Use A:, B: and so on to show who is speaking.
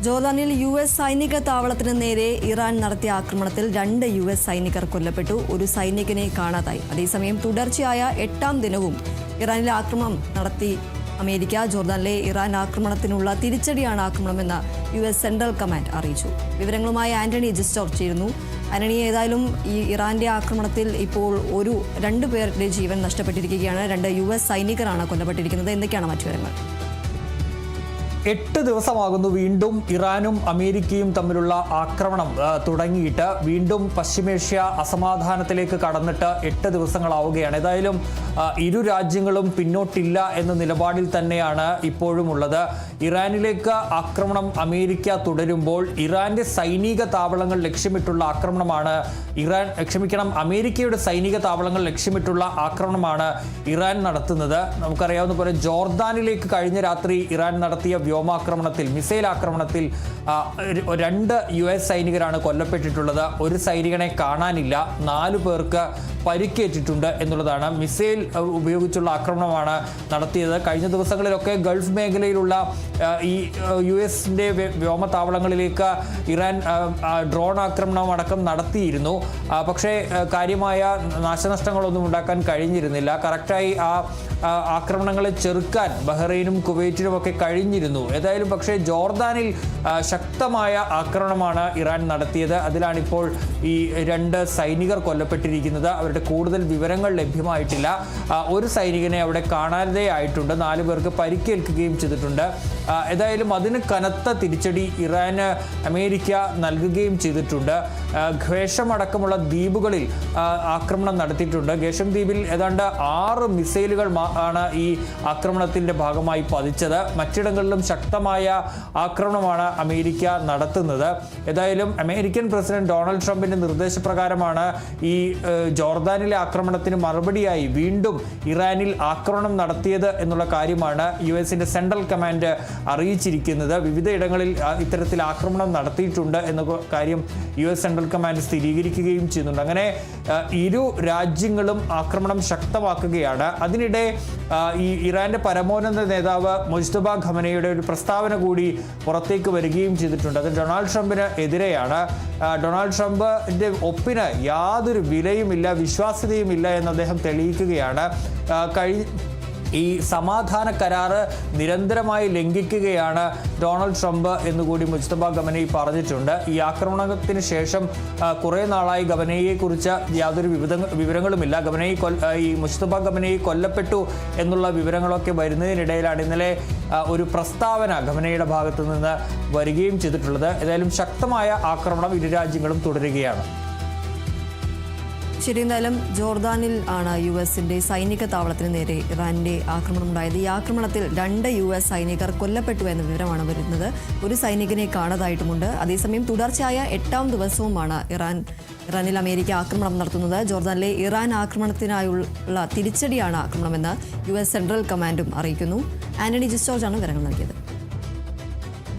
A: ജോർദാനിൽ US സൈനിക താവളത്തിന് നേരെ Iran നടത്തിയ ആക്രമണത്തിൽ 2 യുഎസ് സൈനികർ കൊല്ലപ്പെട്ടു. ഒരു സൈനികനെ കാണാതായി. അതേസമയം തുടർച്ചയായ 8ാം ദിനവും ഇറാനിൽ ആക്രമണം നടത്തി അമേരിക്ക. ജോർദാനിലെ ഇറാൻ ആക്രമണത്തിനുള്ള തിരിച്ചടിയാണ് ആക്രമണമെന്ന് യുഎസ് സെൻട്രൽ കമാൻഡ് അറിയിച്ചു. വിവരങ്ങളുമായി ആന്റണി ജിസ്റ്റോർ ചേരുന്നു. ആന്റണി, ഏതായാലും ഈ ഇറാന്റെ ആക്രമണത്തിൽ ഇപ്പോൾ 2 പേരുടെ ജീവൻ നഷ്ടപ്പെട്ടിരിക്കുകയാണ്. 2 യുഎസ് സൈനികരാണ് കൊല്ലപ്പെട്ടിരിക്കുന്നത്. എന്തൊക്കെയാണ് മറ്റു വിവരങ്ങൾ?
B: 8 ദിവസമാകുന്നു വീണ്ടും ഇറാനും അമേരിക്കയും തമ്മിലുള്ള ആക്രമണം തുടങ്ങിയിട്ട്. വീണ്ടും പശ്ചിമേഷ്യ അസമാധാനത്തിലേക്ക് കടന്നിട്ട് 8 ദിവസങ്ങളാവുകയാണ്. ഏതായാലും ഇരു രാജ്യങ്ങളും പിന്നോട്ടില്ല എന്ന നിലപാടിൽ തന്നെയാണ് ഇപ്പോഴും ഉള്ളത്. ഇറാനിലേക്ക് ആക്രമണം അമേരിക്ക തുടരുമ്പോൾ ഇറാന്റെ സൈനിക താവളങ്ങൾ ലക്ഷ്യമിട്ടുള്ള ആക്രമണമാണ് അമേരിക്കയുടെ സൈനിക താവളങ്ങൾ ലക്ഷ്യമിട്ടുള്ള ആക്രമണമാണ് ഇറാൻ നടത്തുന്നത്. നമുക്കറിയാവുന്ന പോലെ ജോർദാനിലേക്ക് കഴിഞ്ഞ രാത്രി ഇറാൻ നടത്തിയ വ്യോമാക്രമണത്തിൽ, മിസൈൽ ആക്രമണത്തിൽ 2 യുഎസ് സൈനികരാണ് കൊല്ലപ്പെട്ടിട്ടുള്ളത്. ഒരു സൈനികനെ കാണാനില്ല. 4 പേർക്ക് പരിക്കേറ്റിട്ടുണ്ട് എന്നുള്ളതാണ്. മിസൈൽ ഉപയോഗിച്ചുള്ള ആക്രമണമാണ് നടത്തിയത്. കഴിഞ്ഞ ദിവസങ്ങളിലൊക്കെ ഗൾഫ് മേഖലയിലുള്ള ഈ യുഎസിൻ്റെ വ്യോമതാവളങ്ങളിലേക്ക് ഇറാൻ ഡ്രോൺ ആക്രമണം അടക്കം നടത്തിയിരുന്നു. പക്ഷേ കാര്യമായ നാശനഷ്ടങ്ങളൊന്നും ഉണ്ടാക്കാൻ കഴിഞ്ഞിരുന്നില്ല. കറക്റ്റായി ആ ആക്രമണങ്ങളെ ചെറുക്കാൻ ബഹ്റൈനും കുവൈറ്റിനും ഒക്കെ കഴിഞ്ഞിരുന്നു. ഏതായാലും പക്ഷേ ജോർദാനിൽ ശക്തമായ ആക്രമണമാണ് ഇറാൻ നടത്തിയത്. അതിലാണിപ്പോൾ ഈ 2 സൈനികർ കൊല്ലപ്പെട്ടിരിക്കുന്നത്. അവരുടെ കൂടുതൽ വിവരങ്ങൾ ലഭ്യമായിട്ടില്ല. ഒരു സൈനികനെ അവിടെ കാണാതെയായിട്ടുണ്ട്. 4 പേർക്ക് പരിക്കേൽക്കുകയും ചെയ്തിട്ടുണ്ട്. ഏതായാലും അതിന് കനത്ത തിരിച്ചടി ഇറാന് അമേരിക്ക നൽകുകയും ചെയ്തിട്ടുണ്ട്. ഖേഷം അടക്കമുള്ള ദ്വീപുകളിൽ ആക്രമണം നടത്തിയിട്ടുണ്ട്. ഖേഷം ദ്വീപിൽ ഏതാണ്ട് 6 മിസൈലുകൾ ആണ് ഈ ആക്രമണത്തിന്റെ ഭാഗമായി പതിച്ചത്. മറ്റിടങ്ങളിലും ശക്തമായ ആക്രമണമാണ് അമേരിക്ക നടത്തുന്നത്. ഏതായാലും അമേരിക്കൻ പ്രസിഡന്റ് ഡൊണാൾഡ് ട്രംപിന്റെ നിർദ്ദേശപ്രകാരമാണ് ഈ ജോർദാനിലെ ആക്രമണത്തിന് മറുപടിയായി വീണ്ടും ഇറാനിൽ ആക്രമണം നടത്തിയത് എന്നുള്ള കാര്യമാണ് യുഎസിന്റെ സെൻട്രൽ കമാൻഡ് അറിയിച്ചിരിക്കുന്നത്. വിവിധയിടങ്ങളിൽ ഇത്തരത്തിൽ ആക്രമണം നടത്തിയിട്ടുണ്ട് എന്ന കാര്യം യുഎസ് സെൻട്രൽ കമാൻഡ് സ്ഥിരീകരിക്കുകയും ചെയ്യുന്നുണ്ട്. അങ്ങനെ ഇരു രാജ്യങ്ങളും ആക്രമണം ശക്തമാക്കുകയാണ്. അതിനിടെ ഈ ഇറാന്റെ പരമോന്നത നേതാവ് മുജ്തബ ഖമനയുടെ ഒരു പ്രസ്താവന കൂടി പുറത്തേക്ക് വരികയും ചെയ്തിട്ടുണ്ട്. അത് ഡൊണാൾഡ് ട്രംപിന് എതിരെയാണ്. ഡൊണാൾഡ് ട്രംപിന്റെ ഒപ്പിന് യാതൊരു വിലയുമില്ല, വിശ്വാസ്യതയുമില്ല എന്ന് അദ്ദേഹം തെളിയിക്കുകയാണ്. ഈ സമാധാന കരാറ് നിരന്തരമായി ലംഘിക്കുകയാണ് ഡൊണാൾഡ് ട്രംപ് എന്നുകൂടി മുജ്തബ ഖമനൈ പറഞ്ഞിട്ടുണ്ട്. ഈ ആക്രമണത്തിന് ശേഷം കുറേ നാളായി ഖമനൈയെക്കുറിച്ച് യാതൊരു വിവരങ്ങളുമില്ല. ഈ മുജ്തബ ഖമനൈ കൊല്ലപ്പെട്ടു എന്നുള്ള വിവരങ്ങളൊക്കെ വരുന്നതിനിടയിലാണ് ഇന്നലെ ഒരു പ്രസ്താവന ഖമനൈയുടെ ഭാഗത്തു നിന്ന് വരികയും ചെയ്തിട്ടുള്ളത്. ഏതായാലും ശക്തമായ ആക്രമണം ഇരു രാജ്യങ്ങളും തുടരുകയാണ്.
A: ശരി, എന്തായാലും ജോർദാനിൽ ആണ് യുഎസിന്റെ സൈനിക താവളത്തിന് നേരെ ഇറാന്റെ ആക്രമണം ഉണ്ടായത്. ഈ ആക്രമണത്തിൽ 2 യുഎസ് സൈനികർ കൊല്ലപ്പെട്ടു എന്ന വിവരമാണ് വരുന്നത്. ഒരു സൈനികനെ കാണാതായിട്ടുമുണ്ട്. അതേസമയം തുടർച്ചയായ 8ാം ദിവസവുമാണ് ഇറാനിൽ അമേരിക്ക ആക്രമണം നടത്തുന്നത്. ജോർദാനിലെ ഇറാൻ ആക്രമണത്തിനായുള്ള തിരിച്ചടിയാണ് ആക്രമണമെന്ന് യുഎസ് സെൻട്രൽ കമാൻഡും അറിയിക്കുന്നു. ആന്റണി ജിസ്റ്റോർജാണ് വിവരങ്ങൾ നൽകിയത്.